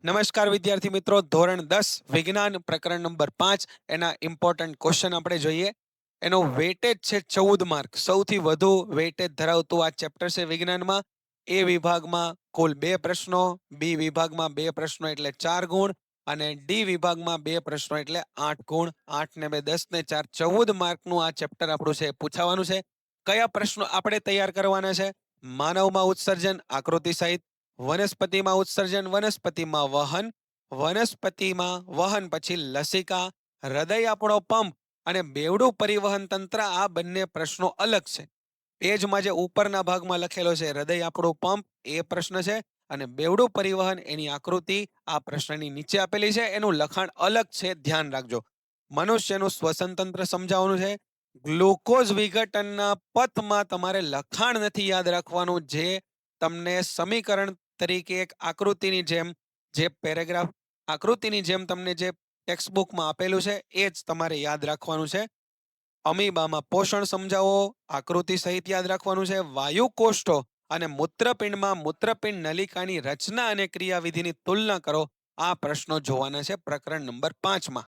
નમસ્કાર વિદ્યાર્થી મિત્રો, ધોરણ 10 વિજ્ઞાન પ્રકરણ નંબર 5 એના ઇમ્પોર્ટન્ટ ક્વેશ્ચન આપણે જોઈએ. એનો વેટેજ છે 14 માર્ક. સૌથી વધુ વેટેજ ધરાવતું આ ચેપ્ટર છે વિજ્ઞાનમાં. એ વિભાગમાં કુલ 2 પ્રશ્નો, બી વિભાગમાં 2 પ્રશ્નો એટલે 4 ગુણ અને ડી વિભાગમાં 2 પ્રશ્નો એટલે 8 ગુણ. 8 ને 2 10 ને 4 14 માર્કનું આ ચેપ્ટર આપણું છે પૂછાવાનું છે. કયા પ્રશ્નો આપણે તૈયાર કરવાના છે? માનવમાં ઉત્સર્જન, આકૃતિ સહિત. વનસ્પતિમાં ઉત્સર્જન, વનસ્પતિમાં વહન, વનસ્પતિમાં વહન પછી લસિકા, હૃદય આપણો પંપ અને બેવડું પરિવહન તંત્ર. આ બંને પ્રશ્નો અલગ છે. પેજમાં જે ઉપરના ભાગમાં લખેલો છે હૃદય આપણું પંપ, એ પ્રશ્ન છે, અને બેવડું પરિવહન એની આકૃતિ આ પ્રશ્નની નીચે આપેલી છે. એનું લખાણ અલગ છે, ધ્યાન રાખજો. મનુષ્યનું શ્વસન તંત્ર સમજાવવાનું છે. ગ્લુકોઝ વિઘટનના પથમાં તમારે લખાણ નથી યાદ રાખવાનું, જે તમને સમીકરણ તરીકે એક આકૃતિની જેમ, જે પેરેગ્રાફ આકૃતિની જેમ તમને જે ટેક્સ્ટ બુકમાં આપેલું છે એ જ તમારે યાદ રાખવાનું છે. અમીબામાં પોષણ સમજાવો, આકૃતિ સહિત યાદ રાખવાનું છે. વાયુ કોષ્ઠો અને મૂત્રપિંડમાં મૂત્રપિંડ નલિકાની રચના અને ક્રિયાવિધિની તુલના કરો. આ પ્રશ્નો જોવાના છે પ્રકરણ નંબર 5 માં.